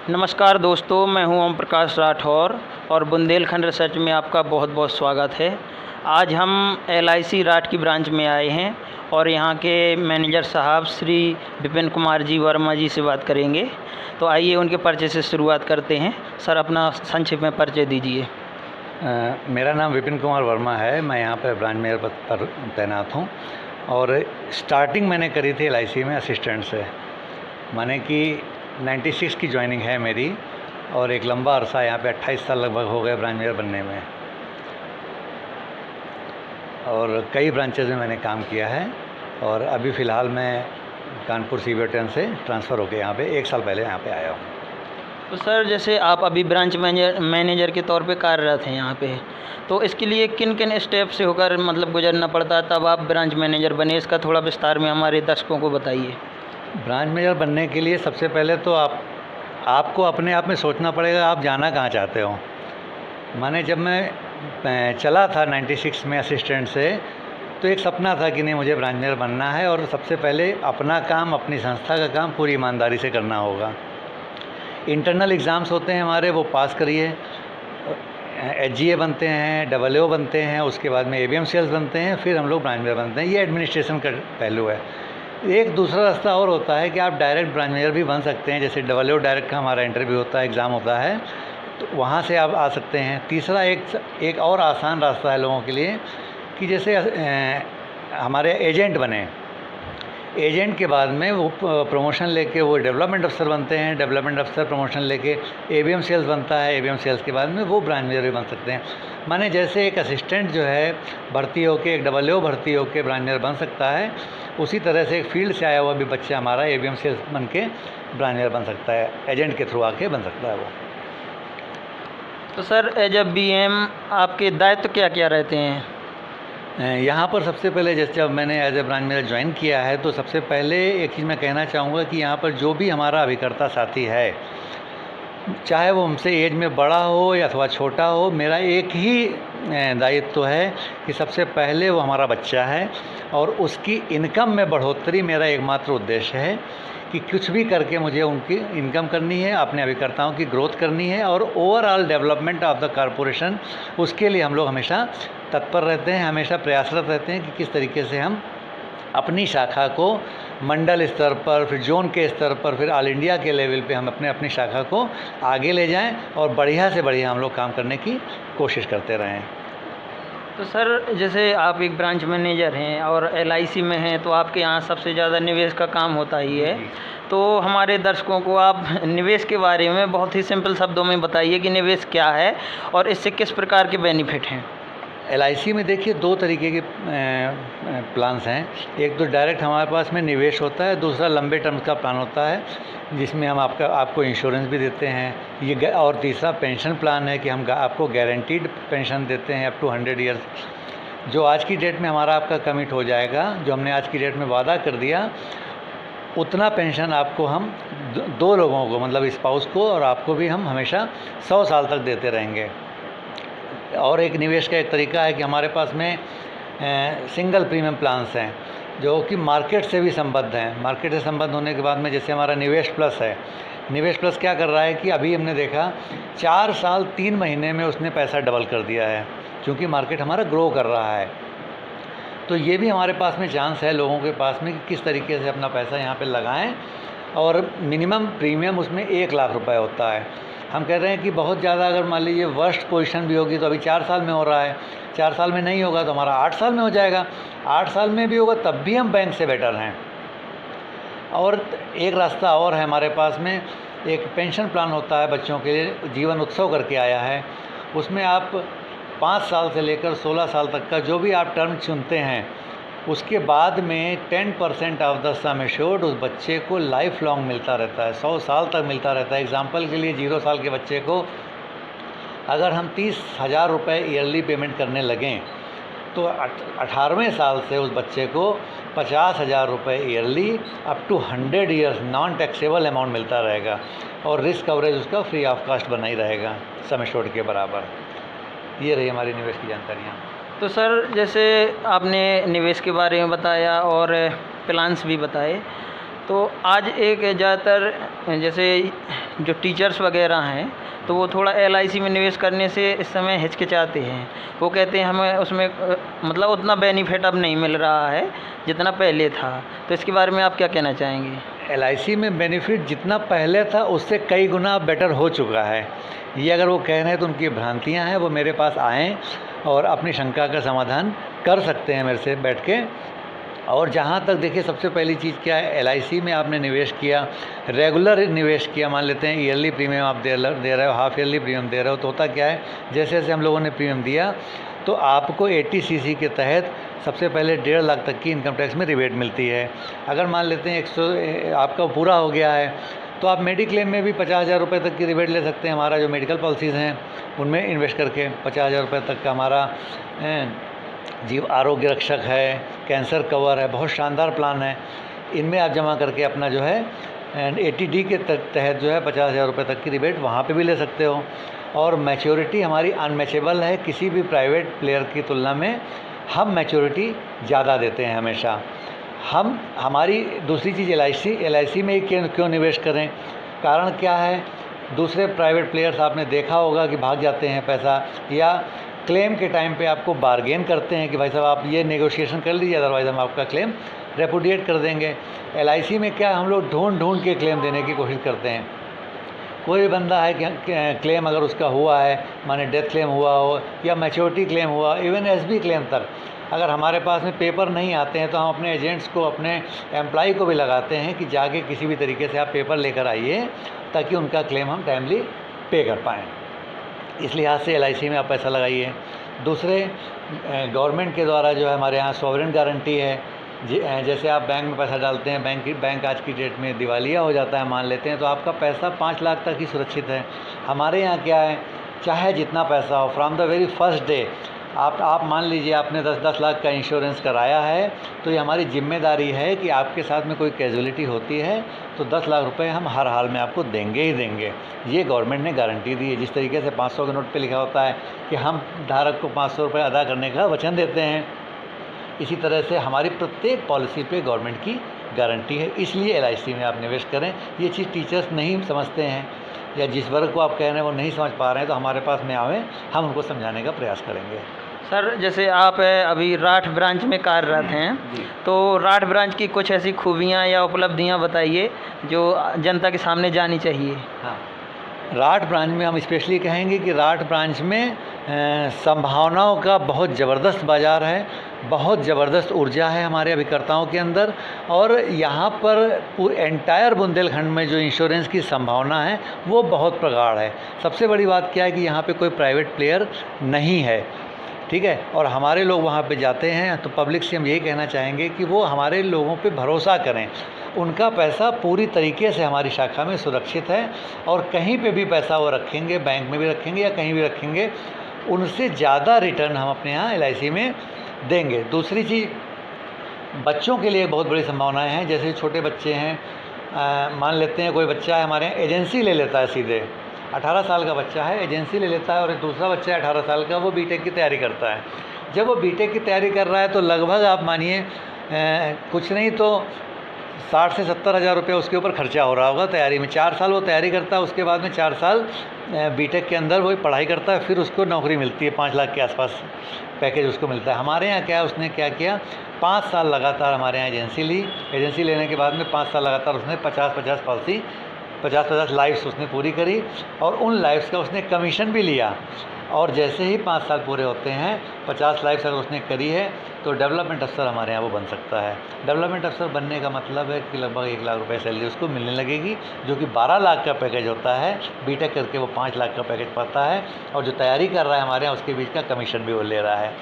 नमस्कार दोस्तों, मैं हूं ओम प्रकाश राठौर और बुंदेलखंड रिसर्च में आपका बहुत बहुत स्वागत है। आज हम LIC राठ की ब्रांच में आए हैं और यहां के मैनेजर साहब श्री विपिन कुमार जी वर्मा जी से बात करेंगे। तो आइए उनके परिचय से शुरुआत करते हैं। सर, अपना संक्षेप में परिचय दीजिए। मेरा नाम विपिन कुमार वर्मा है। मैं यहाँ पर ब्रांच मैनेजर पद पर तैनात हूँ और स्टार्टिंग मैंने करी थी LIC में असिस्टेंट से। माने कि 96 की ज्वाइनिंग है मेरी और एक लंबा अरसा यहाँ पे 28 साल लगभग हो गए ब्रांच मैनेजर बनने में, और कई ब्रांचेज़ में मैंने काम किया है। और अभी फ़िलहाल मैं कानपुर CBO10 से ट्रांसफ़र होकर यहाँ पे 1 साल पहले यहाँ पे आया हूँ। तो सर, जैसे आप अभी ब्रांच मैनेजर के तौर पे कार्यरत हैं यहाँ पे, तो इसके लिए किन किन स्टेप से होकर गुजरना पड़ता है तब आप ब्रांच मैनेजर बने, इसका थोड़ा विस्तार में हमारे दर्शकों को बताइए। ब्रांच मैनेजर बनने के लिए सबसे पहले तो आपको अपने आप में सोचना पड़ेगा आप जाना कहाँ चाहते हो। माने जब मैं चला था 96 में असिस्टेंट से, तो एक सपना था कि नहीं, मुझे ब्रांच मैनेजर बनना है और सबसे पहले अपना काम, अपनी संस्था का काम पूरी ईमानदारी से करना होगा। इंटरनल एग्ज़ाम्स होते हैं हमारे, वो पास करिए, HGA बनते हैं, AAO बनते हैं, उसके बाद में ABM सेल्स बनते हैं, फिर हम लोग ब्रांच मैनेजर बनते हैं। ये एडमिनिस्ट्रेशन का पहलू है। एक दूसरा रास्ता और होता है कि आप डायरेक्ट ब्रांच मैनेजर भी बन सकते हैं। जैसे AAO डायरेक्ट का हमारा इंटरव्यू होता है, एग्ज़ाम होता है, तो वहाँ से आप आ सकते हैं। तीसरा एक और आसान रास्ता है लोगों के लिए कि जैसे हमारे एजेंट बने, एजेंट के बाद में वो प्रमोशन लेके वो डेवलपमेंट अफसर बनते हैं, डेवलपमेंट अफसर प्रमोशन लेके ABM सेल्स बनता है, ABM सेल्स के बाद में वो ब्रांच मैनेजर भी बन सकते हैं। माने जैसे एक असिस्टेंट जो है भर्ती होके, एक AAO भर्ती होके ब्रांच मैनेजर बन सकता है, उसी तरह से एक फील्ड से आया हुआ भी बच्चा हमारा ABM सेल्स बन के ब्रांच मैनेजर बन सकता है, एजेंट के थ्रू आके बन सकता है वो। तो सर, एज अ BM आपके दायित्व क्या क्या रहते हैं? यहाँ पर सबसे पहले जैसे जब मैंने as a branch manager join किया है, तो सबसे पहले एक चीज़ मैं कहना चाहूँगा कि यहाँ पर जो भी हमारा अभिकर्ता साथी है, चाहे वो हमसे एज में बड़ा हो या अथवा छोटा हो, मेरा एक ही दायित्व है कि सबसे पहले वो हमारा बच्चा है और उसकी इनकम में बढ़ोतरी मेरा एकमात्र उद्देश्य है कि कुछ भी करके मुझे उनकी इनकम करनी है, अपने अभिकर्ताओं की ग्रोथ करनी है और overall development of the corporation, उसके लिए हम लोग हमेशा तत्पर रहते हैं, हमेशा प्रयासरत रहते हैं कि किस तरीके से हम अपनी शाखा को मंडल स्तर पर, फिर जोन के स्तर पर, फिर ऑल इंडिया के लेवल पे हम अपनी शाखा को आगे ले जाएं और बढ़िया से बढ़िया हम लोग काम करने की कोशिश करते रहें। तो सर, जैसे आप एक ब्रांच मैनेजर हैं और LIC में हैं, तो आपके यहाँ सबसे ज़्यादा निवेश का काम होता ही है। तो हमारे दर्शकों को आप निवेश के बारे में बहुत ही सिंपल शब्दों में बताइए कि निवेश क्या है और इससे किस प्रकार के बेनिफिट हैं। LIC में देखिए 2 तरीके के प्लान्स हैं। एक तो डायरेक्ट हमारे पास में निवेश होता है, दूसरा लंबे टर्म का प्लान होता है जिसमें हम आपको इंश्योरेंस भी देते हैं ये, और तीसरा पेंशन प्लान है कि हम आपको गारंटीड पेंशन देते हैं अप टू 100 ईयर्स, जो आज की डेट में हमारा आपका कमिट हो जाएगा। जो हमने आज की डेट में वादा कर दिया, उतना पेंशन आपको हम 2 लोगों को, मतलब स्पाउस को और आपको भी, हम हमेशा 100 साल तक देते रहेंगे। और एक निवेश का एक तरीका है कि हमारे पास में सिंगल प्रीमियम प्लान्स हैं जो कि मार्केट से भी संबद्ध हैं। मार्केट से संबद्ध होने के बाद में जैसे हमारा निवेश प्लस है, निवेश प्लस क्या कर रहा है कि अभी हमने देखा 4 साल 3 महीने में उसने पैसा डबल कर दिया है, क्योंकि मार्केट हमारा ग्रो कर रहा है। तो ये भी हमारे पास में चांस है लोगों के पास में कि किस तरीके से अपना पैसा यहाँ पे लगाएं, और मिनिमम प्रीमियम उसमें 1 लाख रुपए होता है। हम कह रहे हैं कि बहुत ज़्यादा अगर मान लीजिए वर्स्ट पोजीशन भी होगी तो अभी 4 साल में हो रहा है, 4 साल में नहीं होगा तो हमारा 8 साल में हो जाएगा, 8 साल में भी होगा तब भी हम बैंक से बेटर हैं। और एक रास्ता और है हमारे पास में, एक पेंशन प्लान होता है बच्चों के लिए, जीवन उत्सव करके आया है। उसमें आप 5 साल से लेकर 16 साल तक का जो भी आप टर्म चुनते हैं, उसके बाद में 10% ऑफ द सम एश्योर्ड उस बच्चे को लाइफ लॉन्ग मिलता रहता है, 100 साल तक मिलता रहता है। एग्जाम्पल के लिए 0 साल के बच्चे को अगर हम 30,000 रुपये ईयरली पेमेंट करने लगें तो 18वें साल से उस बच्चे को 50,000 रुपये yearly up to 100 years non taxable amount मिलता रहेगा, और रिस्क कवरेज उसका फ्री ऑफ कास्ट बना ही रहेगा सम एश्योर्ड के बराबर। ये रही हमारी निवेश की जानकारियाँ। तो सर, जैसे आपने निवेश के बारे में बताया और प्लान्स भी बताए, तो आज एक ज़्यादातर जैसे जो टीचर्स वगैरह हैं तो वो थोड़ा एलआईसी में निवेश करने से इस समय हिचकिचाते हैं। वो कहते हैं हमें उसमें मतलब उतना बेनिफिट अब नहीं मिल रहा है जितना पहले था। तो इसके बारे में आप क्या कहना चाहेंगे? एलआईसी में बेनिफिट जितना पहले था उससे कई गुना बेटर हो चुका है। ये अगर वो कह रहे हैं तो उनकी भ्रांतियाँ हैं। वो मेरे पास आएँ और अपनी शंका का समाधान कर सकते हैं मेरे से बैठ के। और जहाँ तक देखिए, सबसे पहली चीज़ क्या है, एलआईसी में आपने निवेश किया, रेगुलर निवेश किया, मान लेते हैं ईयरली प्रीमियम आप दे रहे हो, हाफ ईयरली प्रीमियम दे रहे हो, तो होता क्या है, जैसे जैसे हम लोगों ने प्रीमियम दिया तो आपको 80 सीसी के तहत सबसे पहले 1.5 लाख तक की इनकम टैक्स में रिबेट मिलती है। अगर मान लेते हैं 100 आपका पूरा हो गया है तो आप मेडिक्लेम में भी 50,000 रुपये तक की रिबेट ले सकते हैं। हमारा जो मेडिकल पॉलिसीज़ हैं उनमें इन्वेस्ट करके 50,000 रुपये तक का हमारा जीव आरोग्य रक्षक है, कैंसर कवर है, बहुत शानदार प्लान है। इनमें आप जमा करके अपना जो है 80D के तहत जो है 50,000 रुपये तक की रिबेट वहाँ पे भी ले सकते हो। और मैच्योरिटी हमारी अनमैचेबल है, किसी भी प्राइवेट प्लेयर की तुलना में हम मैच्योरिटी ज़्यादा देते हैं हमेशा। हमारी दूसरी चीज़ एलआईसी में ही क्यों निवेश करें, कारण क्या है, दूसरे प्राइवेट प्लेयर्स आपने देखा होगा कि भाग जाते हैं पैसा, या क्लेम के टाइम पे आपको बार्गेन करते हैं कि भाई साहब आप ये नेगोशिएशन कर लीजिए, अदरवाइज़ हम आपका क्लेम रेपुडिएट कर देंगे। एलआईसी में क्या, हम लोग ढूंढ के क्लेम देने की कोशिश करते हैं। कोई भी बंदा है कि क्लेम अगर उसका हुआ है, माने डेथ क्लेम हुआ हो या मैच्योरिटी क्लेम हुआ, इवन एसबी क्लेम तक, अगर हमारे पास में पेपर नहीं आते हैं तो हम अपने एजेंट्स को, अपने एम्प्लॉय को भी लगाते हैं कि जाके किसी भी तरीके से आप पेपर लेकर आइए ताकि उनका क्लेम हम टाइमली पे कर पाएँ। इस लिहाज से एलआईसी में आप पैसा लगाइए। दूसरे, गवर्नमेंट के द्वारा जो है हमारे यहाँ सॉवरेन गारंटी है। जैसे आप बैंक में पैसा डालते हैं, बैंक आज की डेट में दिवालिया हो जाता है मान लेते हैं, तो आपका पैसा 5 लाख तक ही सुरक्षित है। हमारे यहाँ क्या है, चाहे जितना पैसा हो, from the very first day आप मान लीजिए आपने 10 लाख का इंश्योरेंस कराया है, तो ये हमारी जिम्मेदारी है कि आपके साथ में कोई कैजुअलिटी होती है तो 10 लाख रुपए हम हर हाल में आपको देंगे ही देंगे। ये गवर्नमेंट ने गारंटी दी है। जिस तरीके से 500 के नोट पे लिखा होता है कि हम धारक को 500 रुपये अदा करने का वचन देते हैं, इसी तरह से हमारी प्रत्येक पॉलिसी पे गवर्नमेंट की गारंटी है। इसलिए एलआईसी में आप निवेश करें। ये चीज़ टीचर्स नहीं समझते हैं, या जिस वर्ग को आप कह रहे हैं वो नहीं समझ पा रहे हैं, तो हमारे पास में आवें, हम उनको समझाने का प्रयास करेंगे। सर, जैसे आप अभी राठ ब्रांच में कार्यरत हैं, तो राठ ब्रांच की कुछ ऐसी खूबियाँ या उपलब्धियाँ बताइए जो जनता के सामने जानी चाहिए। हाँ, राठ ब्रांच में हम स्पेशली कहेंगे कि राठ ब्रांच में संभावनाओं का बहुत ज़बरदस्त बाज़ार है, बहुत ज़बरदस्त ऊर्जा है हमारे अभिकर्ताओं के अंदर। और यहाँ पर एंटायर बुंदेलखंड में जो इंश्योरेंस की संभावना है वो बहुत प्रगाढ़ है। सबसे बड़ी बात क्या है कि यहाँ पे कोई प्राइवेट प्लेयर नहीं है, ठीक है। और हमारे लोग वहाँ पे जाते हैं, तो पब्लिक से हम यही कहना चाहेंगे कि वो हमारे लोगों पे भरोसा करें। उनका पैसा पूरी तरीके से हमारी शाखा में सुरक्षित है, और कहीं पे भी पैसा वो रखेंगे, बैंक में भी रखेंगे या कहीं भी रखेंगे, उनसे ज़्यादा रिटर्न हम अपने यहाँ एलआईसी में देंगे। दूसरी चीज़, बच्चों के लिए बहुत बड़ी संभावनाएं हैं। जैसे छोटे बच्चे हैं, मान लेते हैं कोई बच्चा है हमारे यहाँ एजेंसी ले लेता है, सीधे 18 साल का बच्चा है, एजेंसी ले लेता है, और एक दूसरा बच्चा है 18 साल का, वो बीटेक की तैयारी करता है। जब वो बीटेक की तैयारी कर रहा है तो लगभग आप मानिए कुछ नहीं तो 60 से 70 हज़ार रुपये उसके ऊपर खर्चा हो रहा होगा तैयारी में। 4 साल वो तैयारी करता है, उसके बाद में 4 साल बीटेक के अंदर वो पढ़ाई करता है, फिर उसको नौकरी मिलती है, 5 लाख के आसपास पैकेज उसको मिलता है। हमारे यहाँ क्या है, उसने क्या किया, 5 साल लगातार हमारे यहाँ एजेंसी ली। एजेंसी लेने के बाद में 5 साल लगातार उसने 50-50 पॉलिसी, 50-50 लाइफ्स उसने पूरी करी, और उन लाइफ्स का उसने कमीशन भी लिया। और जैसे ही 5 साल पूरे होते हैं, 50 लाइफ्स अगर उसने करी है, तो डेवलपमेंट अफसर हमारे यहाँ वो बन सकता है। डेवलपमेंट अफसर बनने का मतलब है कि लगभग 1 लाख रुपए सैलरी उसको मिलने लगेगी, जो कि 12 लाख का पैकेज होता है। बीटेक करके वो 5 लाख का पैकेज पाता है, और जो तैयारी कर रहा है हमारे यहाँ उसके बीच का कमीशन भी वो ले रहा है।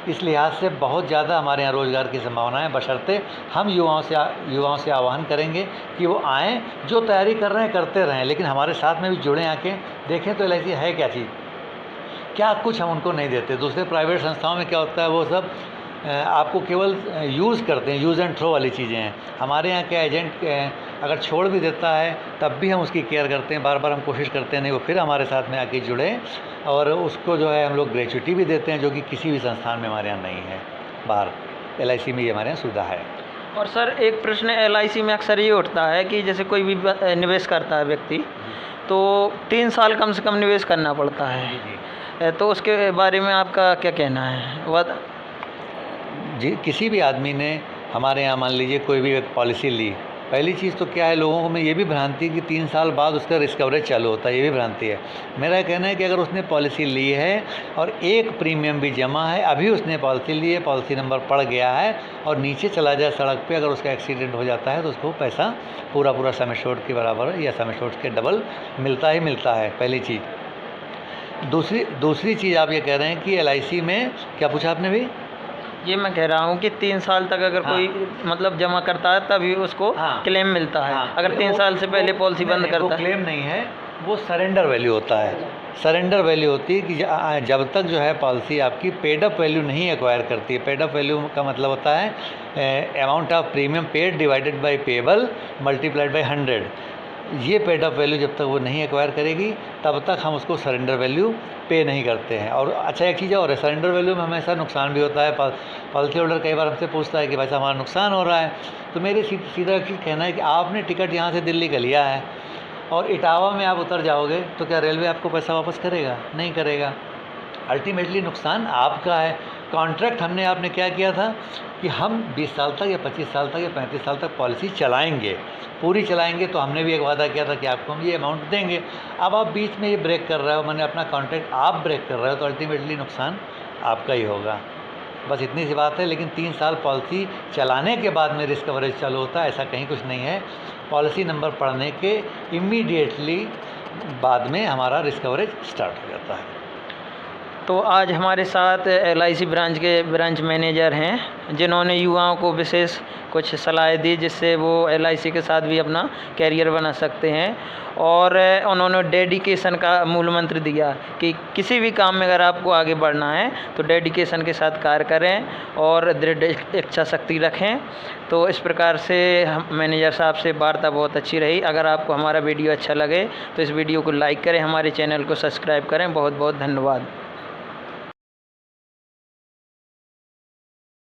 इस लिहाज से बहुत ज़्यादा हमारे यहाँ रोज़गार की संभावना है, बशर्ते हम युवाओं से आह्वान करेंगे कि वो आएँ, जो तैयारी कर रहे हैं करते रहें, लेकिन हमारे साथ में भी जुड़ें, आके देखें तो एलआईसी है क्या चीज़, क्या कुछ हम उनको नहीं देते। दूसरे प्राइवेट संस्थाओं में क्या होता है, वो सब आपको केवल यूज़ करते हैं, यूज़ एंड थ्रो वाली चीज़ें हैं। हमारे यहाँ क्या, एजेंट अगर छोड़ भी देता है तब भी हम उसकी केयर करते हैं, बार बार हम कोशिश करते हैं नहीं वो फिर हमारे साथ में आके जुड़े, और उसको जो है हम लोग ग्रेच्युटी भी देते हैं, जो कि किसी भी संस्थान में हमारे यहाँ नहीं है। बाहर एलआईसी में ये हमारे यहाँ सुविधा है। और सर एक प्रश्न LIC में अक्सर ये उठता है कि जैसे कोई भी निवेश करता है व्यक्ति, तो 3 साल कम से कम निवेश करना पड़ता है, तो उसके बारे में आपका क्या कहना है? वह जी, किसी भी आदमी ने हमारे यहाँ मान लीजिए कोई भी एक पॉलिसी ली, पहली चीज़ तो क्या है, लोगों में ये भी भ्रांति कि 3 साल बाद उसका रिस्क कवरेज चालू होता है, ये भी भ्रांति है। मेरा कहना है कि अगर उसने पॉलिसी ली है और एक प्रीमियम भी जमा है, अभी उसने पॉलिसी ली है, पॉलिसी नंबर पड़ गया है और नीचे चला जाए सड़क पे, अगर उसका एक्सीडेंट हो जाता है तो उसको पैसा पूरा सम एश्योर्ड के बराबर या सम एश्योर्ड के डबल मिलता ही मिलता है, पहली चीज़। दूसरी चीज़ आप ये कह रहे हैं कि LIC में क्या पूछा आपने भी? ये मैं कह रहा हूँ कि 3 साल तक अगर कोई मतलब जमा करता है तभी उसको क्लेम मिलता है। अगर 3 साल से पहले पॉलिसी बंद करता है, वो क्लेम नहीं है, वो सरेंडर वैल्यू होता है। सरेंडर वैल्यू होती है कि जब तक जो है पॉलिसी आपकी पेड अप वैल्यू नहीं एक्वायर करती है। पेड अप वैल्यू का मतलब होता है amount of premium paid divided by payable multiplied by 100। ये पेड अप वैल्यू जब तक वो नहीं एक्वायर करेगी तब तक हम उसको सरेंडर वैल्यू पे नहीं करते हैं। और अच्छा एक चीज़ और है, सरेंडर वैल्यू में हमेशा नुकसान भी होता है। पॉलिसी होल्डर कई बार हमसे पूछता है कि भाई साहब हमारा नुकसान हो रहा है, तो मेरे सीधा एक चीज़ कहना है कि आपने टिकट यहाँ से दिल्ली का लिया है और इटावा में आप उतर जाओगे तो क्या रेलवे आपको पैसा वापस करेगा? नहीं करेगा। अल्टीमेटली नुकसान आपका है। कॉन्ट्रैक्ट हमने आपने क्या किया था कि हम 20 साल तक या 25 साल तक या 35 साल तक पॉलिसी चलाएंगे, पूरी चलाएंगे, तो हमने भी एक वादा किया था कि आपको हम ये अमाउंट देंगे। अब आप बीच में ये ब्रेक कर रहे हो, मैंने अपना कॉन्ट्रैक्ट आप ब्रेक कर रहे हो, तो अल्टीमेटली नुकसान आपका ही होगा। बस इतनी सी बात है। लेकिन 3 साल पॉलिसी चलाने के बाद में रिस्क कवरेज चालू होता है, ऐसा कहीं कुछ नहीं है। पॉलिसी नंबर पढ़ने के इमीडिएटली बाद में हमारा रिस्क कवरेज स्टार्ट हो जाता है। तो आज हमारे साथ LIC ब्रांच के ब्रांच मैनेजर हैं जिन्होंने युवाओं को विशेष कुछ सलाह दी जिससे वो LIC के साथ भी अपना कैरियर बना सकते हैं। और उन्होंने डेडिकेशन का मूल मंत्र दिया कि किसी भी काम में अगर आपको आगे बढ़ना है तो डेडिकेशन के साथ कार्य करें और दृढ़ इच्छा शक्ति रखें। तो इस प्रकार से हम मैनेजर साहब से वार्ता बहुत अच्छी रही। अगर आपको हमारा वीडियो अच्छा लगे तो इस वीडियो को लाइक करें, हमारे चैनल को सब्सक्राइब करें। बहुत बहुत धन्यवाद।